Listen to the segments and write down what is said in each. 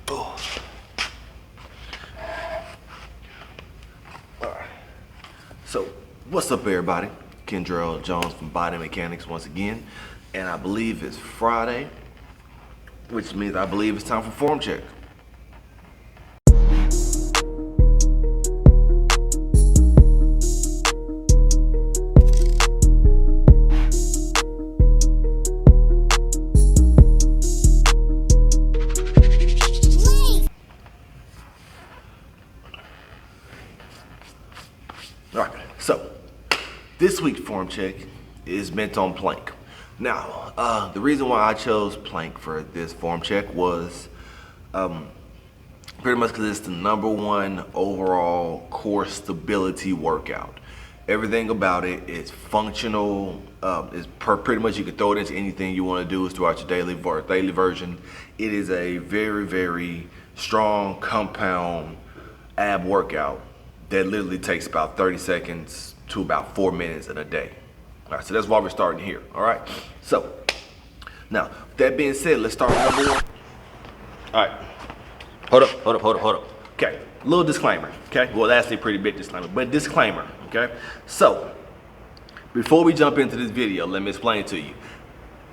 Oh. All right. So, what's up, everybody? Kendrell Jones from Body Mechanics once again, and I believe it's Friday, which means I believe it's time for form check. All right, so this week's form check is meant on plank. Now, the reason why I chose plank for this form check was pretty much because it's the #1 overall core stability workout. Everything about it is functional. Pretty much you can throw it into anything you want to do throughout your daily version. It is a very, very strong compound ab workout that literally takes about 30 seconds to about 4 minutes in a day. All right, so that's why we're starting here, all right? So, now, with that being said, let's start with #1. All right, hold up. Okay, little disclaimer, okay? Well, that's a pretty big disclaimer, but disclaimer, okay? So, before we jump into this video, let me explain it to you.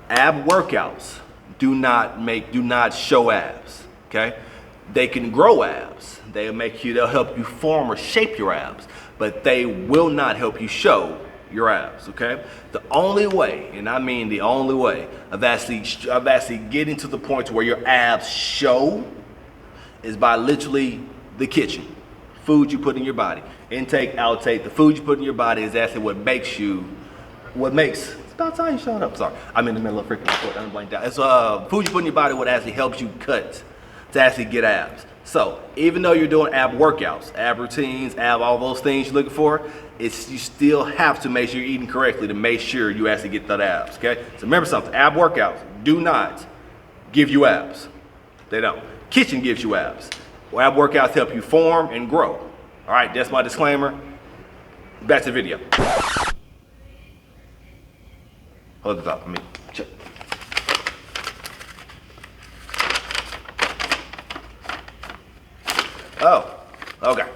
Ab workouts do not show abs, okay? They can grow abs. They'll help you form or shape your abs, but they will not help you show your abs, okay? The only way, and I mean the only way, of actually getting to the point where your abs show is by literally the kitchen. Food you put in your body. Intake, outtake. The food you put in your body is actually what makes, it's about time you shut up, sorry. I'm in the middle of freaking report, I'm blanked out. It's food you put in your body what actually helps you cut to actually get abs. So even though you're doing ab workouts, ab routines, all those things you're looking for, you still have to make sure you're eating correctly to make sure you actually get that abs, okay? So remember something, ab workouts do not give you abs. They don't. Kitchen gives you abs. Well, ab workouts help you form and grow. All right, that's my disclaimer. Back to the video. Hold it up, let me check. Oh, okay.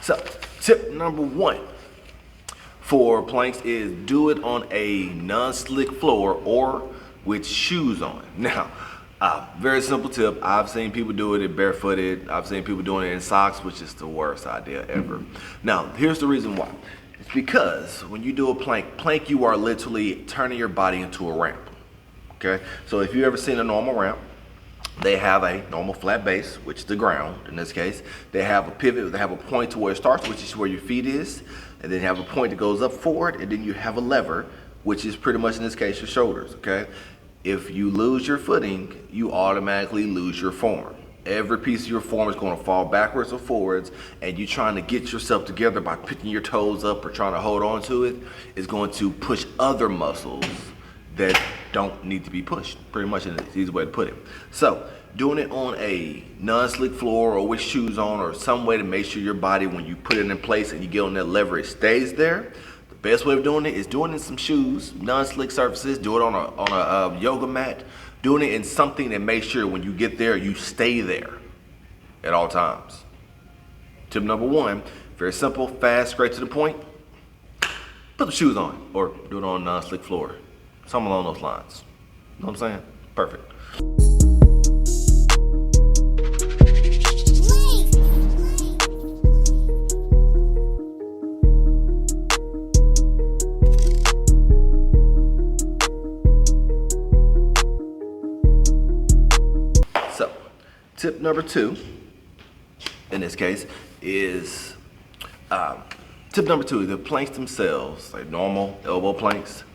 So, tip #1 for planks is do it on a non-slick floor or with shoes on. Now, very simple tip. I've seen people do it barefooted. I've seen people doing it in socks, which is the worst idea ever. Now, here's the reason why. It's because when you do a plank, you are literally turning your body into a ramp. Okay? So if you've ever seen a normal ramp, they have a normal flat base, which is the ground in this case. They have a pivot, they have a point to where it starts, which is where your feet is. And then you have a point that goes up forward, and then you have a lever, which is pretty much in this case your shoulders, okay? If you lose your footing, you automatically lose your form. Every piece of your form is going to fall backwards or forwards, and you trying to get yourself together by picking your toes up or trying to hold on to it is going to push other muscles that don't need to be pushed, pretty much in the easy way to put it. So doing it on a non-slick floor or with shoes on or some way to make sure your body, when you put it in place and you get on that lever, it stays there. The best way of doing it is doing it in some shoes, non-slick surfaces. Do it on a yoga mat. Doing it in something that makes sure when you get there, you stay there at all times. Tip #1, very simple, fast, straight to the point. Put the shoes on or do it on a non-slick floor. Something along those lines. You know what I'm saying? Perfect. So, tip #2, in this case, is tip #2, the planks themselves, like normal elbow planks,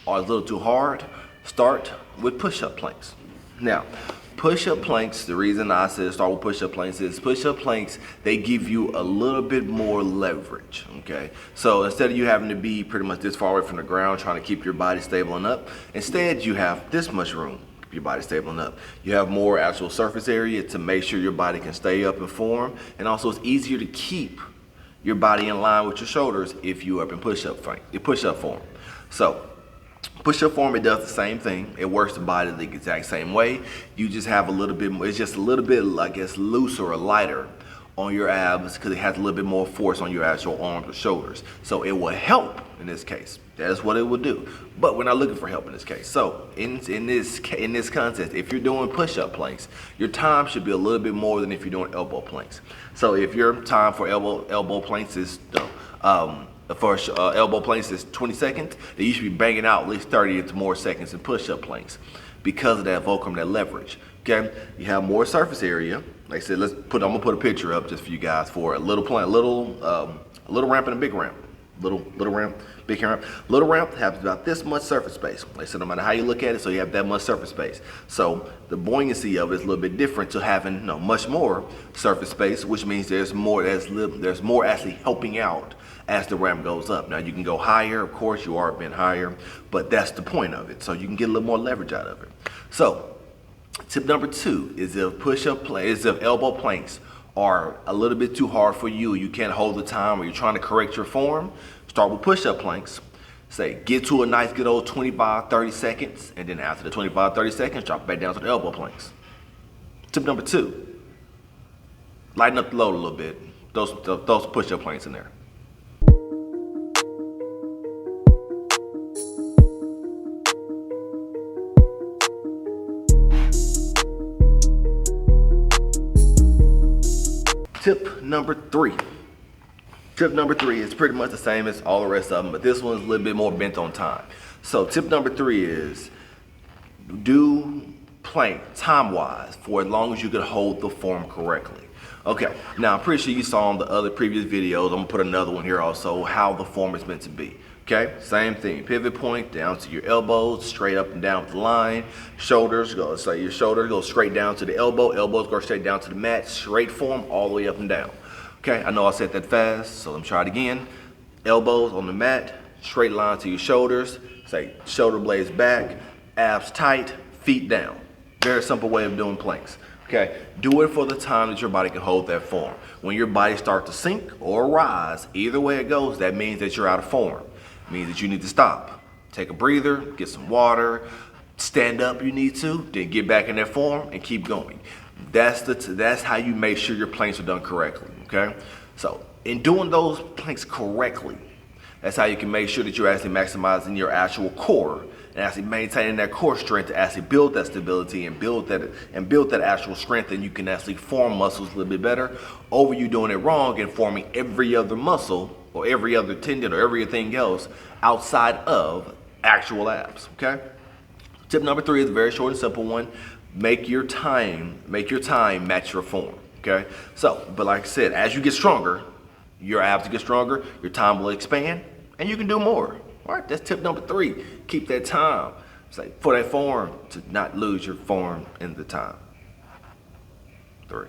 are a little too hard. Start with push-up planks. Now, push-up planks, the reason I said start with push-up planks is push-up planks, they give you a little bit more leverage, okay? So instead of you having to be pretty much this far away from the ground trying to keep your body stable and up, instead you have this much room to keep your body stable and up. You have more actual surface area to make sure your body can stay up and form, and also it's easier to keep your body in line with your shoulders if you up in push-up form. So Push-up form, it does the same thing. It works the body the exact same way. You just have a little bit more, it's just a little bit, I guess, looser or lighter on your abs because it has a little bit more force on your actual arms or shoulders. So it will help in this case. That's what it will do. But we're not looking for help in this case. So in this contest, if you're doing push-up planks, your time should be a little bit more than if you're doing elbow planks. So if your time for elbow planks is elbow planks is 20 seconds, then you should be banging out at least 30 to more seconds in push-up planks because of that fulcrum, that leverage. Okay, you have more surface area. Like I said, I'm gonna put a picture up just for you guys for a little plank, little ramp and a big ramp. Little ramp, big ramp. Little ramp has about this much surface space. Like I said, no matter how you look at it, so you have that much surface space. So the buoyancy of it is a little bit different to having much more surface space, which means there's more actually helping out as the ramp goes up. Now you can go higher, of course you are bent higher, but that's the point of it. So you can get a little more leverage out of it. So tip number 2 is if elbow planks are a little bit too hard for you, you can't hold the time, or you're trying to correct your form, start with push-up planks. Say, get to a nice good old 25-30 seconds, and then after the 25-30 seconds, drop back down to the elbow planks. Tip number 2, lighten up the load a little bit. Those push-up planks in there. Tip number 3. Tip number 3 is pretty much the same as all the rest of them, but this one's a little bit more bent on time. So tip number 3 is do plank time-wise for as long as you can hold the form correctly. Okay, now I'm pretty sure you saw in the other previous videos, I'm gonna put another one here also, how the form is meant to be. Okay, same thing, pivot point down to your elbows, straight up and down with the line. Shoulders, your shoulders go straight down to the elbows go straight down to the mat, straight form all the way up and down. Okay, I know I said that fast, so let me try it again. Elbows on the mat, straight line to your shoulders, say shoulder blades back, abs tight, feet down. Very simple way of doing planks. Okay, do it for the time that your body can hold that form. When your body starts to sink or rise, either way it goes, that means that you're out of form. It means that you need to stop. Take a breather, get some water, stand up you need to, then get back in that form and keep going. That's how you make sure your planks are done correctly, okay? So in doing those planks correctly, that's how you can make sure that you're actually maximizing your actual core and actually maintaining that core strength to actually build that stability and build that actual strength, and you can actually form muscles a little bit better over you doing it wrong and forming every other muscle or every other tendon or everything else outside of actual abs, okay? Tip number 3 is a very short and simple one. Make your time match your form, okay? So, but like I said, as you get stronger, your abs get stronger, your time will expand, and you can do more. All right, that's tip number 3. Keep that time. It's like for that form to not lose your form in the time. 3.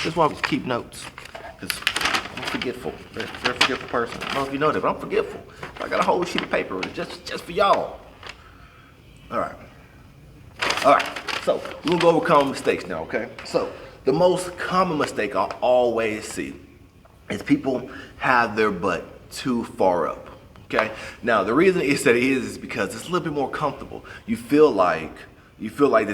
That's why we keep notes, because I'm forgetful, very forgetful person. I don't know if you know that, but I'm forgetful. I got a whole sheet of paper just for y'all. All right, so we're gonna go over common mistakes now, okay? So the most common mistake I always see is people have their butt too far up, okay? Now the reason is because it's a little bit more comfortable. You feel like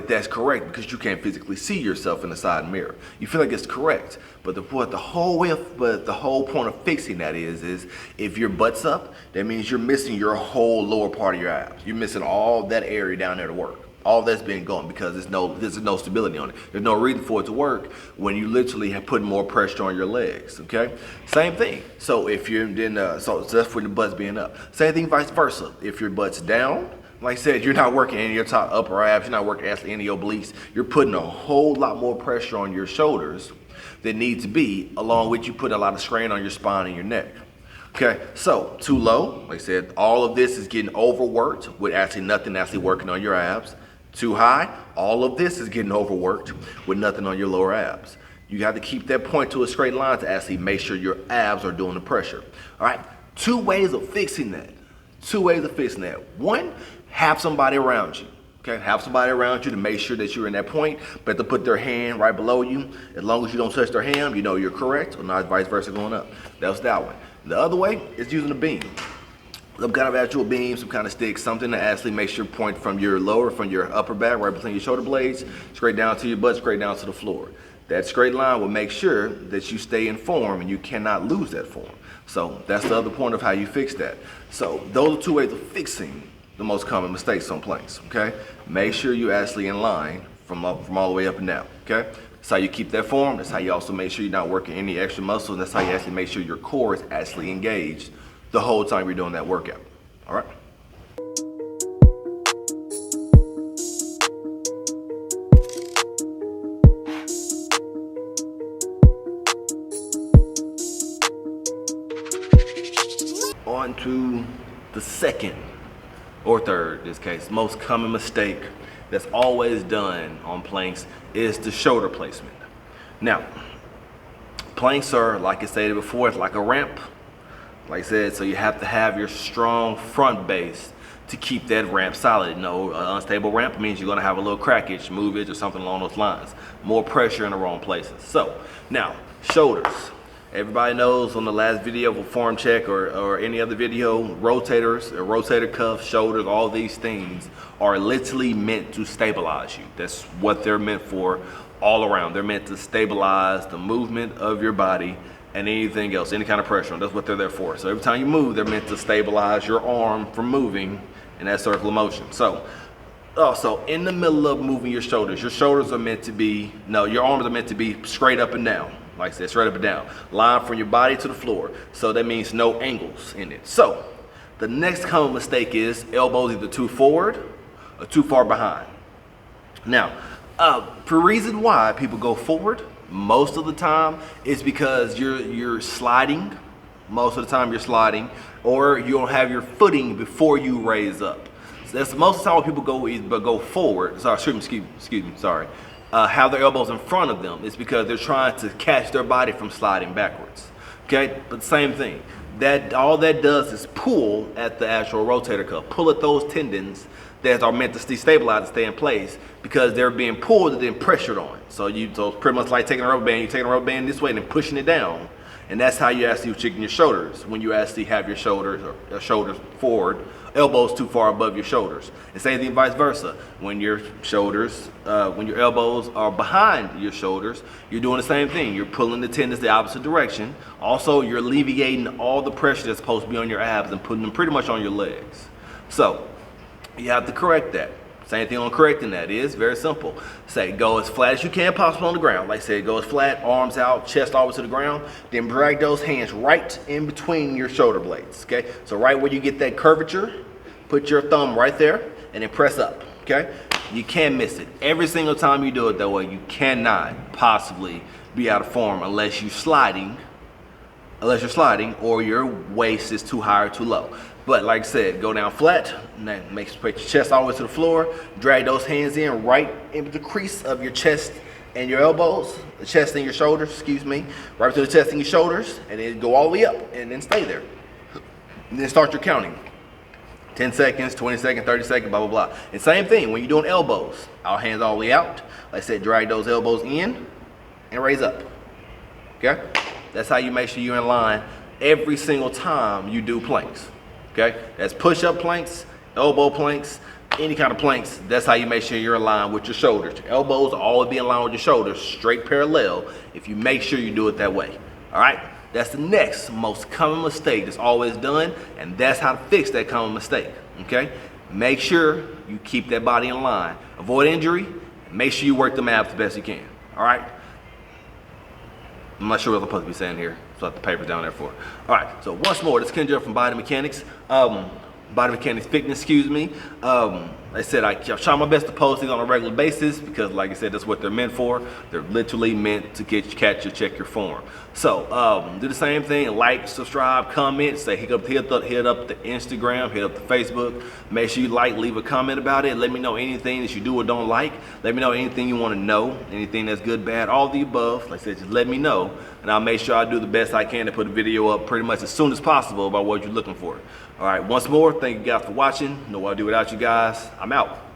that's correct because you can't physically see yourself in the side mirror. You feel like it's correct, but the whole point of fixing that is if your butt's up, that means you're missing your whole lower part of your abs. You're missing all that area down there to work. All that's been gone because there's no stability on it. There's no reason for it to work when you literally have put more pressure on your legs. Okay, same thing. So if you're so that's for the butt's being up. Same thing, vice versa. If your butt's down, like I said, you're not working any of your top upper abs, you're not working any of your obliques, you're putting a whole lot more pressure on your shoulders than need to be, along with you put a lot of strain on your spine and your neck. Okay, so too low, like I said, all of this is getting overworked with nothing working on your abs. Too high, all of this is getting overworked with nothing on your lower abs. You have to keep that point to a straight line to actually make sure your abs are doing the pressure. All right, 2 ways of fixing that. 2 ways of fixing that. 1, have somebody around you. Okay, have somebody around you to make sure that you're in that point, but to put their hand right below you. As long as you don't touch their hand, you know you're correct, or not vice versa going up. That's that one. The other way is using a beam. Some kind of actual beam, some kind of stick, something that actually makes your point from your upper back, right between your shoulder blades, straight down to your butt, straight down to the floor. That straight line will make sure that you stay in form and you cannot lose that form. So that's the other point of how you fix that. So those are two ways of fixing the most common mistakes on planks, okay? Make sure you're actually in line from all the way up and down, okay? That's how you keep that form. That's how you also make sure you're not working any extra muscles. That's how you actually make sure your core is actually engaged the whole time you're doing that workout, all right? On to the second or third, in this case, most common mistake that's always done on planks is the shoulder placement. Now, planks are, like I stated before, it's like a ramp. Like I said, so you have to have your strong front base to keep that ramp solid. No, unstable ramp means you're gonna have a little crackage, movage, or something along those lines. More pressure in the wrong places. So, now, shoulders. Everybody knows on the last video of form check or any other video, rotators, rotator cuffs, shoulders, all these things are literally meant to stabilize you. That's what they're meant for all around. They're meant to stabilize the movement of your body and anything else, any kind of pressure. That's what they're there for. So every time you move, they're meant to stabilize your arm from moving in that circular motion. So also in the middle of moving your shoulders are meant to be, your arms are meant to be straight up and down. Like I said, straight up and down. Line from your body to the floor. So that means no angles in it. So the next common mistake is elbows either too forward or too far behind. Now, the reason why people go forward most of the time is because you're sliding. Most of the time you're sliding, or you don't have your footing before you raise up. So that's most of the time when people go forward. Sorry, excuse me, sorry. Have their elbows in front of them. It's because they're trying to catch their body from sliding backwards. Okay, but same thing. All that does is pull at the actual rotator cuff, pull at those tendons that are meant to stay stabilized and stay in place because they're being pulled and then pressured on. So it's pretty much like taking a rubber band. You're taking a rubber band this way and then pushing it down, and that's how you actually chicken your shoulders when you actually have your shoulders forward, elbows too far above your shoulders. And same thing vice versa. When your elbows are behind your shoulders, you're doing the same thing. You're pulling the tendons the opposite direction. Also, you're alleviating all the pressure that's supposed to be on your abs and putting them pretty much on your legs. So you have to correct that. Same thing on correcting that is very simple. Say go as flat as you can possible on the ground. Like I said, go as flat, arms out, chest all the way to the ground. Then drag those hands right in between your shoulder blades. Okay, so right where you get that curvature, put your thumb right there and then press up. Okay, you can't miss it. Every single time you do it that way, you cannot possibly be out of form unless you're sliding or your waist is too high or too low. But like I said, go down flat, and then put your chest all the way to the floor, drag those hands in right into the crease of your chest and your elbows, the chest and your shoulders, excuse me, right to the chest and your shoulders, and then go all the way up and then stay there. And then start your counting. 10 seconds, 20 seconds, 30 seconds, blah, blah, blah. And same thing when you're doing elbows. Our hands all the way out. Like I said, drag those elbows in and raise up. Okay? That's how you make sure you're in line every single time you do planks. Okay? That's push-up planks, elbow planks, any kind of planks. That's how you make sure you're in line with your shoulders. Your elbows will always be in line with your shoulders, straight parallel, if you make sure you do it that way. All right? That's the next most common mistake that's always done, and that's how to fix that common mistake. Okay? Make sure you keep that body in line. Avoid injury, and make sure you work them abs the best you can. All right? I'm not sure what I'm supposed to be saying here, so I have the papers down there for it. All right, so once more, this is Kendra from Body Mechanics. Body Mechanics Fitness, excuse me. Like I said, I try my best to post these on a regular basis because, like I said, that's what they're meant for. They're literally meant to catch you, check your form. So do the same thing: like, subscribe, comment, say hit up the Instagram, hit up the Facebook. Make sure you like, leave a comment about it. Let me know anything that you do or don't like. Let me know anything you want to know, anything that's good, bad, all the above. Like I said, just let me know, and I'll make sure I do the best I can to put a video up pretty much as soon as possible about what you're looking for. All right, once more, thank you guys for watching. Know what I do without you guys. I'm out.